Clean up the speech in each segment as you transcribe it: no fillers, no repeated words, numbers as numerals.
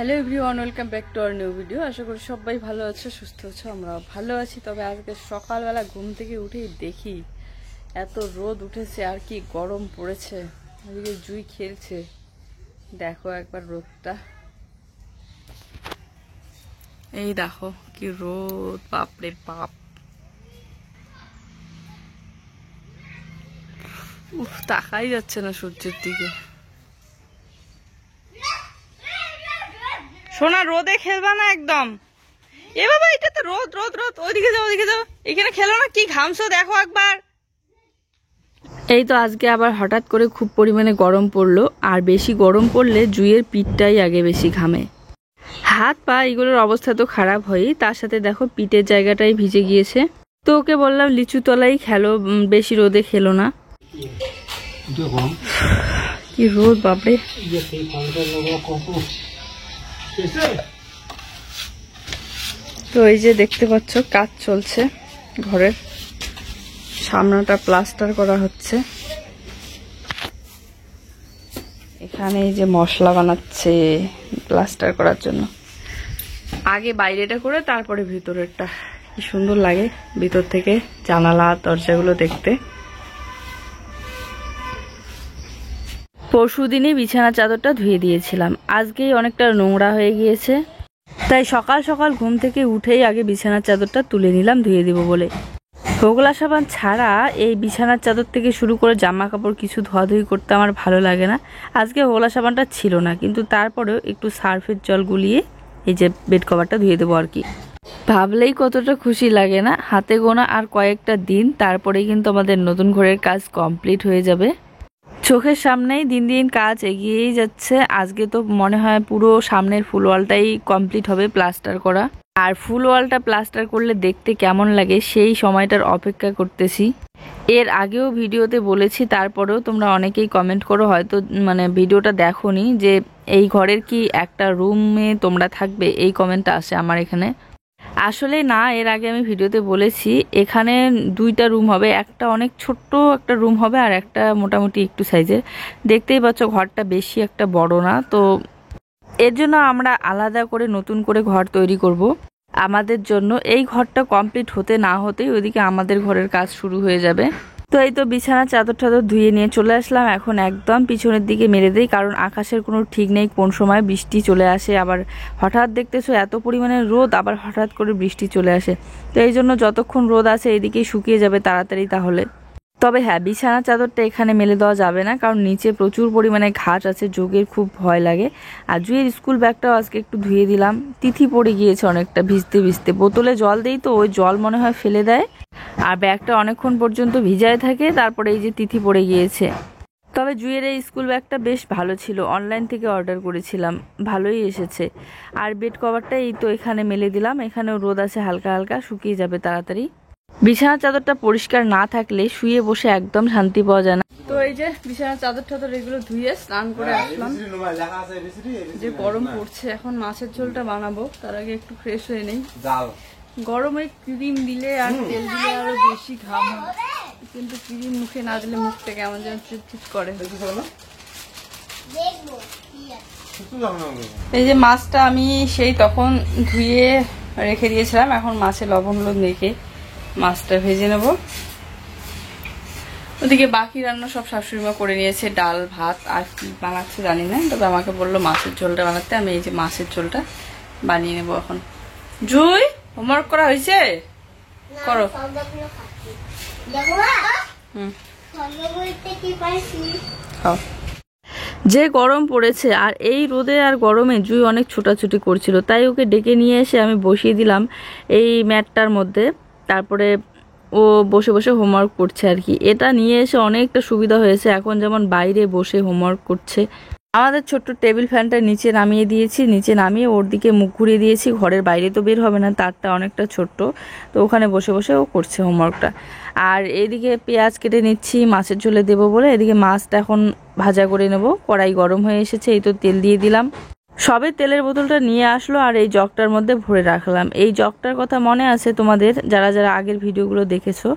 Hello everyone, welcome back to our new video. আশা করি সবাই ভালো আছো, সুস্থ আছো, আমরা ভালো আছি। তবে আজকে সকালবেলা ঘুম থেকে উঠেই দেখি এত রোদ উঠেছে আর কি গরম পড়েছে। ওদিকে জুই খেলছে, দেখো একবার রোদটা, এই দেখো কি রোদ, বাপরে বাপ। উফ, তাকাই যাচ্ছে না সূর্যের দিকে। সোনা, রোদে খেলবা না একদম। এ বাবা, এটা তো রোদ রোদ রোদ, ওইদিকে যাও ওইদিকে যাও, এখানে খেলো না, কি ঘামছো দেখো একবার। এই তো আজকে আবার হঠাৎ করে খুব পরিমাণে গরম পড়লো, আর বেশি গরম পড়লে জুইয়ের পিঠটাই আগে বেশি ঘামে। হাত পা এগুলোর অবস্থা তো খারাপ হয়ই, তার সাথে দেখো পিঠের জায়গাটাই ভিজে গিয়েছে। তো ওকে বললাম লিচু তলাই খেলো, বেশি রোদে খেলো না। কি রোদ বাপরে। তো এই যে দেখতে পাচ্ছ কাজ চলছে, ঘরের সামনেটা প্লাস্টার করা হচ্ছে। এখানে এই যে মশলা বানাচ্ছে প্লাস্টার করার জন্য। আগে বাইরেটা করে তারপরে ভিতরেরটা। কি সুন্দর লাগে ভিতর থেকে জানালা দরজাগুলো দেখতে। পরশুদিনই বিছানা চাদরটা ধুয়ে দিয়েছিলাম, আজকেই অনেকটা নোংরা হয়ে গিয়েছে, তাই সকাল সকাল ঘুম থেকে উঠেই আগে বিছানার চাদরটা তুলে নিলাম ধুয়ে দিব বলে। হোগলা সাবান ছাড়া এই বিছানার চাদর থেকে শুরু করে জামা কাপড় কিছু ধোয়াধুয়ি করতে আমার ভালো লাগে না। আজকে হোগলা সাবানটা ছিল না, কিন্তু তারপরেও একটু সার্ফের জল গুলিয়ে এই যে বেড কভারটা ধুয়ে দেবো আর কি। ভাবলেই কতটা খুশি লাগে না। হাতে গোনা আর কয়েকটা দিন, তারপরেই কিন্তু আমাদের নতুন ঘরের কাজ কমপ্লিট হয়ে যাবে। চোখের সামনেই দিন দিন কাজ এগিয়েই যাচ্ছে। আজকে তো মনে হয় পুরো সামনের ফুল ওয়ালটাই কমপ্লিট হবে প্লাস্টার করা। আর ফুল ওয়ালটা প্লাস্টার করলে দেখতে কেমন লাগে সেই সময়টার অপেক্ষা করতেছি। এর আগেও ভিডিওতে বলেছি, তারপরেও তোমরা অনেকেই কমেন্ট করো, হয়তো ভিডিওটা দেখোনি, যে এই ঘরের কি একটা রুমে তোমরা থাকবে, এই কমেন্টটা আসে আমার এখানে। আসলে না, এর আগে আমি ভিডিওতে বলেছি এখানে দুইটা রুম হবে, একটা অনেক ছোট্ট একটা রুম হবে আর একটা মোটামুটি একটু সাইজের। দেখতেই পাচ্ছ ঘরটা বেশি একটা বড় না, তো এর জন্য আমরা আলাদা করে নতুন করে ঘর তৈরি করব আমাদের জন্য। এই ঘরটা কমপ্লিট হতে না হতেই ওইদিকে আমাদের ঘরের কাজ শুরু হয়ে যাবে। তো এই তো বিছানা চাদর টাদর ধুয়ে নিয়ে চলে আসলাম, এখন একদম পিছনের দিকে মেরে দেই, কারণ আকাশের কোনো ঠিক নেই কোন সময় বৃষ্টি চলে আসে, আবার হঠাৎ দেখতেছো এত পরিমাণে রোদ, আবার হঠাৎ করে বৃষ্টি চলে আসে। তো এই জন্য যতক্ষণ রোদ আছে এদিকেই শুকিয়ে যাবে তাড়াতাড়ি তাহলে। তবে হ্যাঁ, বিছানা চাদরটা এখানে মেলে দেওয়া যাবে না, কারণ নিচে প্রচুর পরিমাণে ঘাস আছে, যোগের খুব ভয় লাগে। আর জুয়ের স্কুল ব্যাগটাও আজকে একটু ধুয়ে দিলাম, তিথি পড়ে গিয়েছে অনেকটা ভিজতে ভিজতে। বোতলে জল দেই তো ওই জল মনে হয় ফেলে দেয়, আর ব্যাগটা অনেকক্ষণ পর্যন্ত ভিজায় থাকে, তারপরে এই যে তিথি পড়ে গিয়েছে। তবে জুয়ের এই স্কুল ব্যাগটা বেশ ভালো ছিল, অনলাইন থেকে অর্ডার করেছিলাম, ভালোই এসেছে। আর বেড কভারটা এই তো এখানে মেলে দিলাম, এখানেও রোদ আছে হালকা হালকা, শুকিয়ে যাবে তাড়াতাড়ি। বিছানার চাদরটা পরিষ্কার না থাকলে শুয়ে বসে একদম শান্তি পাওয়া যায় না। তো এই যে বিছানার চাদর টাদর এগুলো ধুয়ে স্নান করে আসলাম, যে গরম পড়ছে। এখন মাছের ঝোলটা বানাবো, তার আগে একটু ফ্রেশ হয়ে নেই। গরমে ক্রিম দিলে আর তেল দিলে আরো বেশি ঘাম হয়, কিন্তু ক্রিম মুখে না দিলে মুখটা কেমন যেন চিটচিট করে। এই যে মাছটা আমি সেই তখন ধুয়ে রেখে দিয়েছিলাম, এখন মাছে লবণ হলুদ মেখে মাছটা ভেজে নেব। ওদিকে বাকি রান্না সব শাশুড়িমা করে নিয়েছে, ডাল ভাত আর কি বানাচ্ছে জানি না, তবে আমাকে বললো মাছের ঝোলটা বানাতে। আমি এই যে মাছের ঝোলটা বানিয়ে নেবো এখন। জুই, হোমওয়ার্ক করা হয়েছে? করো। যে গরম পড়েছে, আর এই রোদে আর গরমে জুই অনেক ছোটাছুটি করছিল, তাই ওকে ডেকে নিয়ে এসে আমি বসিয়ে দিলাম এই ম্যাটটার মধ্যে। তারপরে ও বসে বসে হোমওয়ার্ক করছে আর কি। এটা নিয়ে এসে অনেকটা সুবিধা হয়েছে, এখন যেমন বাইরে বসে হোমওয়ার্ক করছে। আমাদের ছোট্ট টেবিল ফ্যানটা নিচে নামিয়ে দিয়েছি, নিচে নামিয়ে ওর দিকে মুখ ঘুরিয়ে দিয়েছি। ঘরের বাইরে তো বের হবে না, তারটা অনেকটা ছোট্ট, তো ওখানে বসে বসে ও করছে হোমওয়ার্কটা। আর এদিকে পেঁয়াজ কেটে নিচ্ছি মাছের ঝোলে দেবো বলে। এদিকে মাছটা এখন ভাজা করে নেব, কড়াই গরম হয়ে এসেছে, এই তো তেল দিয়ে দিলাম। সবে তেলের বোতলটা নিয়ে আসলো আর এই জগটার মধ্যে ভরে রাখলাম। এই জগটার কথা মনে আছে তোমাদের, যারা যারা আগের ভিডিওগুলো দেখেছো?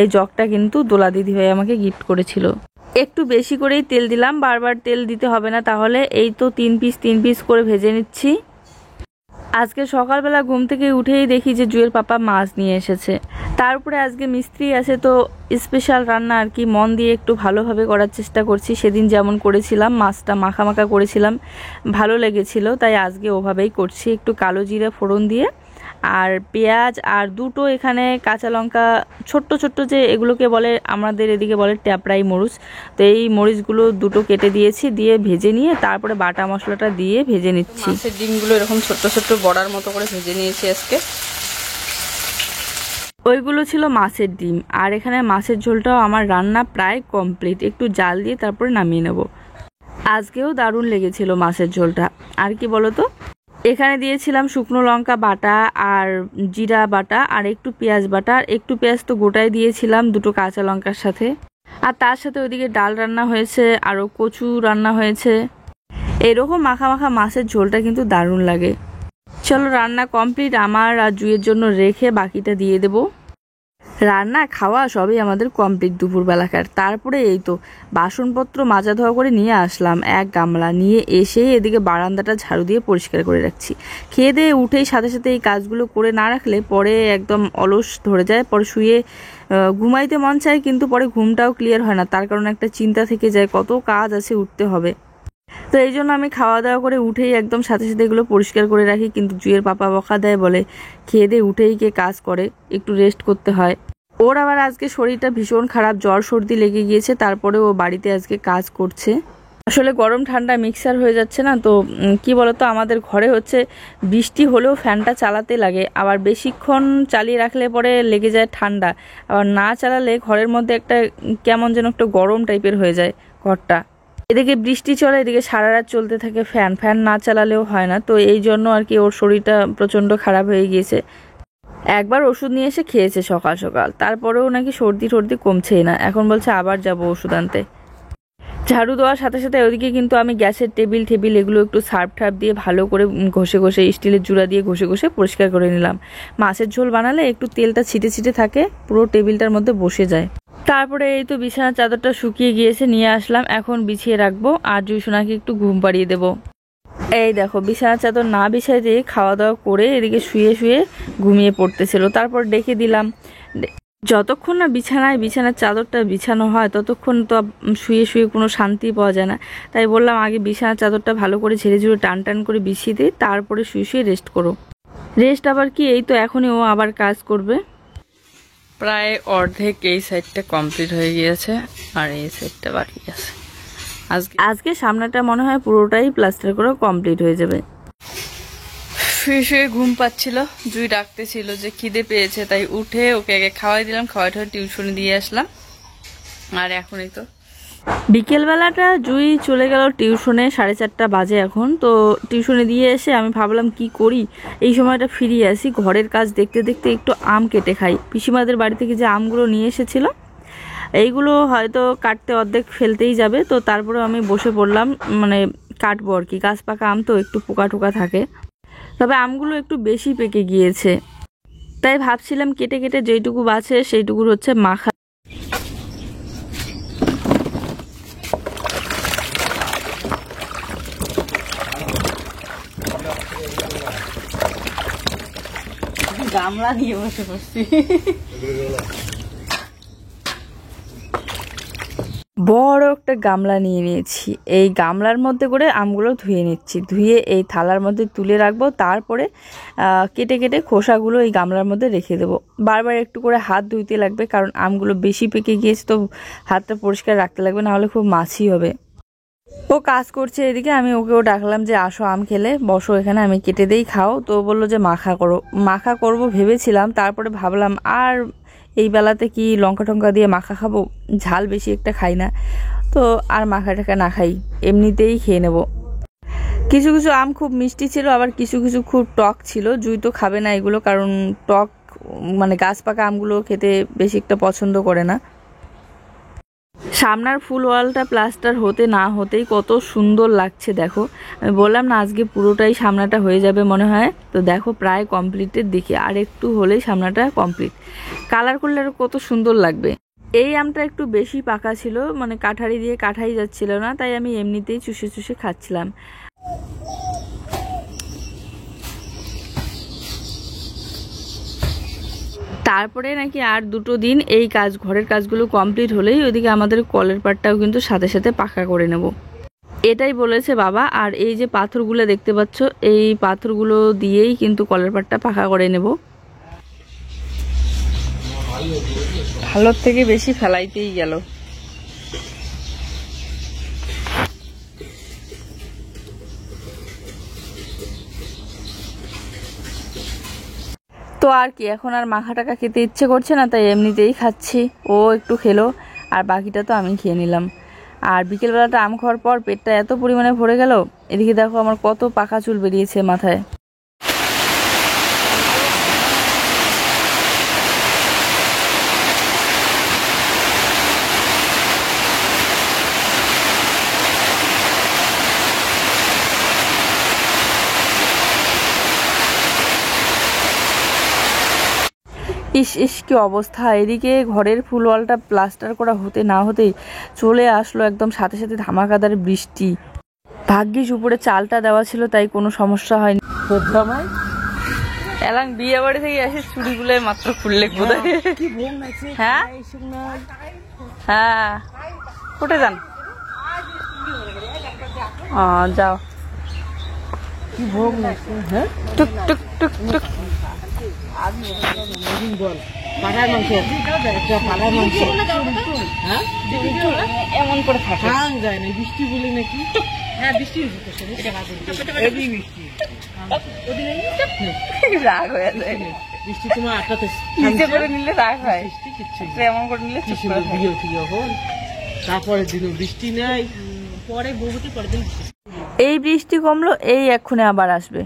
এই জগটা কিন্তু দোলা দিদি ভাই আমাকে গিফট করেছিল। একটু বেশি করেই তেল দিলাম, বারবার তেল দিতে হবে না তাহলে। এই তো তিন পিস করে ভেজে নিচ্ছি। আজকে সকালবেলা ঘুম থেকে উঠেই দেখি যে জুয়ের পাপা মাছ নিয়ে এসেছে। তারপরে আজকে মিস্ত্রি আছে, তো স্পেশাল রান্না আর কি মন দিয়ে একটু ভালোভাবে করার চেষ্টা করছি। সেদিন যেমন করেছিলাম, মাছটা মাখা মাখা করেছিলাম, ভালো লেগেছিল, তাই আজকে ওভাবেই করছি। একটু কালো জিরা ফোড়ন দিয়ে আর পেঁয়াজ আর দুটো এখানে কাঁচা লঙ্কা, ছোট্ট ছোট্ট যে এগুলোকে বলে, আমাদের এদিকে বলে ট্যাপরাই মরিচ, তো এই মরিচগুলো দুটো কেটে দিয়েছি, দিয়ে ভেজে নিয়ে তারপরে বাটা মশলাটা দিয়ে ভেজে নিচ্ছি। মাছের ডিমগুলো এরকম ছোট্ট ছোট্ট বড়ার মতো করে ভেজে নিয়েছি আজকে। ওইগুলো ছিল মাছের ডিম, আর এখানে মাছের ঝোলটাও আমার রান্না প্রায় কমপ্লিট। একটু জাল দিয়ে তারপরে নামিয়ে নেব। আজকেও দারুণ লেগেছিল মাছের ঝোলটা। আর কি বলতো, এখানে দিয়েছিলাম শুকনো লঙ্কা বাটা আর জিরা বাটা আর একটু পেঁয়াজ বাটা, আর একটু পেঁয়াজ তো গোটাই দিয়েছিলাম দুটো কাঁচা লঙ্কার সাথে। আর তার সাথে ওইদিকে ডাল রান্না হয়েছে, আরও কচু রান্না হয়েছে। এরকম মাখা মাখা মাছের ঝোলটা কিন্তু দারুণ লাগে। চলো, রান্না কমপ্লিট আমার, আর জুয়ের জন্য রেখে বাকিটা দিয়ে দেব। রান্না খাওয়া সবই আমাদের কমপ্লিট দুপুরবেলাকার। তারপরে এই তো বাসনপত্র মাজা ধোয়া করে নিয়ে আসলাম এক গামলা, নিয়ে এসে এদিকে বারান্দাটা ঝাড়ু দিয়ে পরিষ্কার করে রাখছি। খেয়ে দিয়ে উঠেই সাথে সাথে এই কাজগুলো করে না রাখলে পরে একদম অলস ধরে যায়, পরে শুয়ে ঘুমাইতে মন চায়, কিন্তু পরে ঘুমটাও ক্লিয়ার হয় না, তার কারণে একটা চিন্তা থেকে যায় কত কাজ আছে, উঠতে হবে। তো এই জন্য আমি খাওয়া দাওয়া করে উঠেই একদম সাথে সাথে এগুলো পরিষ্কার করে রাখি। কিন্তু জুয়ের পাপা বকা দেয়, বলে খেয়ে দিয়ে উঠেই কে কাজ করে, একটু রেস্ট করতে হয়। ওর আবার আজকে শরীরটা ভীষণ খারাপ, জ্বর সর্দি লেগে গিয়েছে, তারপরে ও বাড়িতে আজকে কাজ করছে। আসলে গরম ঠান্ডা মিক্সার হয়ে যাচ্ছে না তো, কি বলতো, আমাদের ঘরে হচ্ছে বৃষ্টি হলেও ফ্যানটা চালাতে লাগে, আবার বেশিক্ষণ চালিয়ে রাখলে পরে লেগে যায় ঠান্ডা, আবার না চালালে ঘরের মধ্যে একটা কেমন যেন একটা গরম টাইপের হয়ে যায় ঘরটা। এদিকে বৃষ্টি চলে, এদিকে সারা রাত চলতে থাকে ফ্যান, ফ্যান না চালালেও হয় না। তো এই জন্য আর কি ওর শরীরটা প্রচণ্ড খারাপ হয়ে গিয়েছে। একবার ওষুধ নিয়ে এসে খেয়েছে সকাল সকাল, তারপরেও নাকি সর্দি টর্দি কমছেই না। এখন বলছে আবার যাব ওষুধ আনতে। ঝাড়ু দেওয়ার সাথে সাথে ওইদিকে কিন্তু আমি গ্যাসের টেবিল এগুলো একটু সার্ফ ঠার্প দিয়ে ভালো করে ঘষে ঘষে, স্টিলের জুড়া দিয়ে ঘষে ঘষে পরিষ্কার করে নিলাম। মাছের ঝোল বানালে একটু তেলটা ছিটে ছিটে থাকে, পুরো টেবিলটার মধ্যে বসে যায়। তারপরে এই তো বিছানার চাদরটা শুকিয়ে গিয়েছে, নিয়ে আসলাম, এখন বিছিয়ে রাখবো আর জুইসোনাকে একটু ঘুম পাড়িয়ে দেবো। এই দেখো, বিছানার চাদর না বিছাই দিয়ে খাওয়া দাওয়া করে এদিকে শুয়ে শুয়ে ঘুমিয়ে পড়তেছিল। তারপর ডেকে দিলাম। যতক্ষণ না বিছানার চাদরটা বিছানো হয় ততক্ষণ তো শুয়ে শুয়ে কোনো শান্তি পাওয়া যায় না, তাই বললাম আগে বিছানার চাদরটা ভালো করে ঝেড়ে ঝুড়ে টান টান করে বিছিয়ে দিই, তারপরে শুয়ে শুয়ে রেস্ট করো। রেস্ট আবার কি, এই তো এখনই ও আবার কাজ করবে। প্রায় অর্ধেক এই সাইডটা কমপ্লিট হয়ে গিয়েছে, আর এই সাইডটা বাকি আছে। আজকে সামনেটা মনে হয় পুরোটাই প্লাস্টার করে কমপ্লিট হয়ে যাবে। শুয়ে শুয়ে ঘুম পাচ্ছিল, জুই ডাকতেছিল যে খিদে পেয়েছে, তাই উঠে ওকে আগে খাওয়াই দিলাম, খাওয়াই টিউশনে দিয়ে আসলাম। আর এখনই তো বিকেলবেলাটা জুই চলে গেল টিউশনে, 4:30 বাজে এখন। তো টিউশনে দিয়ে এসে আমি ভাবলাম কি করি, এই সময়টা ফিরিয়ে আসি, ঘরের কাজ দেখতে দেখতে একটু আম কেটে খাই। পিসিমাদের বাড়ি থেকে যে আমগুলো নিয়ে এসেছিল, এইগুলো হয়তো কাটতে অর্ধেক ফেলতেই যাবে, তো তারপরে আমি বসে পড়লাম, মানে কাটবো আর কি। গাছ পাকা আম তো একটু পোকা টোকা থাকে, তবে আমগুলো একটু বেশি পেকে গিয়েছে, তাই ভাবছিলাম কেটে কেটে যেইটুকু বাঁচে সেইটুকুর হচ্ছে মাখা। গামলা নিয়ে বসে পড়ছি, বড় একটা গামলা নিয়ে নিয়েছি। এই গামলার মধ্যে করে আমগুলো ধুয়ে নিচ্ছি, ধুয়ে এই থালার মধ্যে তুলে রাখবো, তারপরে কেটে কেটে খোসাগুলো এই গামলার মধ্যে রেখে দেবো। বারবার একটু করে হাত ধুইতে লাগবে, কারণ আমগুলো বেশি পেকে গিয়েছে, তো হাতটা পরিষ্কার রাখতে লাগবে, নাহলে খুব মাছি হবে। ও কাজ করছে এদিকে, আমি ওকেও ডাকলাম যে আসো আম খেলে বসো এখানে, আমি কেটে দেই খাও। তো বললো যে মাখা করবো ভেবেছিলাম, তারপরে ভাবলাম আর এই বেলাতে কি লঙ্কা টঙ্কা দিয়ে মাখা খাবো, ঝাল বেশি একটা খাই না, তো আর মাখা টাখা না খাই, এমনিতেই খেয়ে নেব। কিছু কিছু আম খুব মিষ্টি ছিল, আবার কিছু কিছু খুব টক ছিল। জুই তো খাবে না এগুলো, কারণ টক মানে গাছ পাকা আমগুলো খেতে বেশি একটা পছন্দ করে না। সামনার ফুল ওয়ালটা প্লাস্টার হতে না হতেই কত সুন্দর লাগছে দেখো। আমি বললাম না আজকে পুরোটাই সামনাটা হয়ে যাবে মনে হয়, তো দেখো প্রায় কমপ্লিটের দিকে, আর একটু হলেই সামনাটা কমপ্লিট। কালার করলে আর কত সুন্দর লাগবে। এই আমটা একটু বেশি পাকা ছিল, মানে কাঠারি দিয়ে কাটাই যাচ্ছিল না, তাই আমি এমনিতেই চুষে চুষে খাচ্ছিলাম। তারপরে নাকি আর 2 দিন এই কাজ, ঘরের কাজগুলো কমপ্লিট হলেই ওইদিকে আমাদের কলের পাড়টাও কিন্তু সাথে সাথে পাকা করে নেব, এটাই বলেছে বাবা। আর এই যে পাথরগুলো দেখতে পাচ্ছ, এই পাথরগুলো দিয়েই কিন্তু কলের পাড়টা পাকা করে নেব। ভালোর থেকে বেশি ফেলাইতেই গেল। তো আর কি, এখন আর মাখা টাকা খেতে ইচ্ছে করছে না, তাই এমনিতেই খাচ্ছি। ও একটু খেলো আর বাকিটা তো আমি খেয়ে নিলাম। আর বিকেলবেলাটা আম খাওয়ার পর পেটটা এত পরিমাণে ভরে গেল। এদিকে দেখো আমার কত পাকা চুল বেরিয়েছে মাথায়। ইস ইস কি অবস্থা! এদিকে ঘরের ফুল ওয়ালটা প্লাস্টার করা হতে না হতেই চলে আসলো একদম সাথে সাথে ধামাকাদার বৃষ্টি। ভাগ্যিস উপরে চালটা দেওয়া ছিল, তাই কোনো সমস্যা হয়নি। এলাম বিয়ে বাড়ি থেকে এসে চুড়িগুলো মাত্র খুললে কোথায়। হ্যাঁ হ্যাঁ, কোটে যান, যাও। কি ভোগ লাগছে, হ্যাঁ, টুক টুক টুক টুক। এমন করে যায় না, বৃষ্টি বলে নাকি। হ্যাঁ বৃষ্টি রাগ হয়ে যায়, বৃষ্টি তোমার আটকাতে নিচে করে নিলে রাগ হয়, এমন করে নিলে তারপরে দিন বৃষ্টি নেই, পরে বহুতে পরে দিন। এই বৃষ্টি কমলো, এই এক্ষুনি আবার আসবে।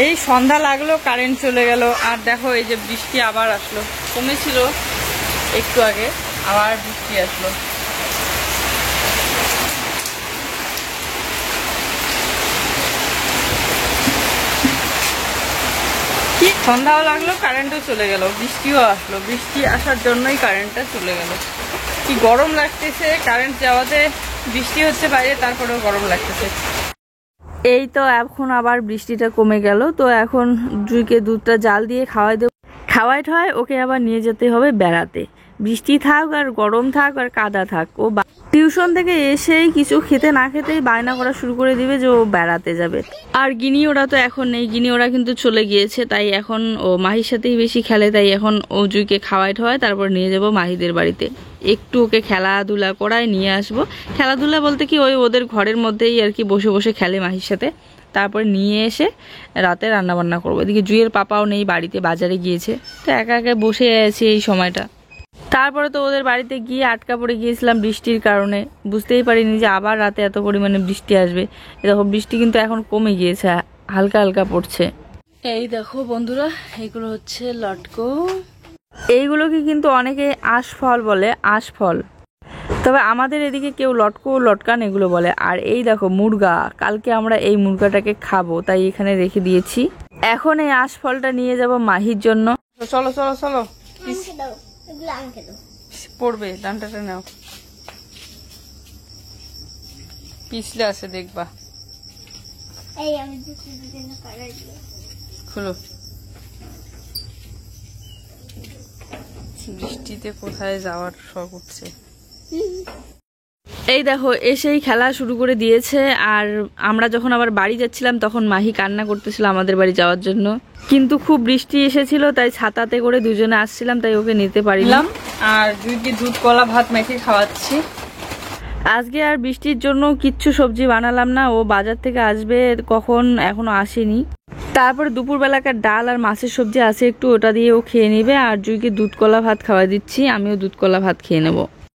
এই সন্ধ্যা লাগলো, কারেন্ট চলে গেল। আর দেখো এই যে বৃষ্টি আবার আসলো, কমেছিল একটু আগে, আবার বৃষ্টি আসলো। কি সন্ধ্যাও লাগলো, কারেন্টও চলে গেল, বৃষ্টিও আসলো। বৃষ্টি আসার জন্যই কারেন্টটা চলে গেল। কি গরম লাগতেছে, কারেন্ট যাওয়াতে বৃষ্টি হচ্ছে বাইরে, তারপরেও গরম লাগতেছে। এই তো এখন আবার বৃষ্টিটা কমে গেল, তো এখন জুইকে দুধটা জাল দিয়ে খাওয়াই দেব। খাওয়াই ঠাওয়াই ওকে আবার নিয়ে যেতে হবে বেড়াতে। বৃষ্টি থাক আর গরম থাক আর কাদা থাক, ও টিউশন থেকে এসেই কিছু খেতে না খেতেই বায়না করা শুরু করে দিবে যে ও বেড়াতে যাবে। আর গিনি ওরা তো এখন নেই, গিনি ওরা কিন্তু চলে গিয়েছে, তাই এখন ও মাহির সাথেই বেশি খেলে। তাই এখন ও জুইকে খাওয়াই ঠাওয়াই তারপর নিয়ে যাব মাহিদের বাড়িতে, একটু ওকে খেলাধুলা করায় নিয়ে আসবো। খেলাধুলা বলতে কি, ওই ওদের ঘরের মধ্যেই আর কি বসে বসে খেলে মাহির সাথে। তারপরে নিয়ে এসে রাতে রান্নাবান্না করবো। এদিকে জুইয়ের পাপাও নেই, বাড়িতে বাজারে গিয়েছে, তো একা একা বসে আছি এই সময়টা। তারপরে তো ওদের বাড়িতে গিয়ে আটকা পড়ে গিয়েছিলাম বৃষ্টির কারণে, বুঝতেই পারিনি যে আবার রাতে এত পরিমাণে বৃষ্টি আসবে। দেখো বৃষ্টি কিন্তু এখন কমে গিয়েছে, হালকা হালকা পড়ছে। এই দেখো বন্ধুরা, এগুলো হচ্ছে লটকো। এইগুলোকে কিন্তু অনেকে আশফল বলে, আশফল, তবে আমাদের এদিকে কেউ লটকো লটকান এগুলো বলে। আর এই দেখো মুরগা, কালকে আমরা এই মুরগাটাকে খাবো, তাই এখানে রেখে দিয়েছি। এখন এই আশফলটা নিয়ে যাব মাহির জন্য। চলো চলো চলো, পড়বে, ডান্টাটা নাও, পিছলে আছে দেখবা। খুলো, বৃষ্টিতে কোথায় যাওয়ার শখ উঠছে। এই দেখো এসেই খেলা শুরু করে দিয়েছে। আর আমরা যখন আবার বাড়ি যাচ্ছিলাম তখন মাহি কান্না করতেছিল আমাদের বাড়ি যাওয়ার জন্য, কিন্তু খুব বৃষ্টি এসেছিল, তাই ছাতাতে করে দুজনে আসছিলাম, তাই ওকে নিতে পারিলাম। আর দুইকে দুধ কলা ভাত মেখে খাওয়াচ্ছি। আজকে আর বৃষ্টির জন্য কিচ্ছু সবজি বানালাম না, ও বাজার থেকে আসবে কখন, এখনো আসেনি। তারপরে দুপুরবেলাকার ডাল আর মাছের সবজি আছে একটু, ওটা দিয়ে ও খেয়ে নেবে। আর জুইকে দুধ কলা ভাত খাওয়া দিচ্ছি, আমিও দুধ কলা ভাত খেয়ে নেবো।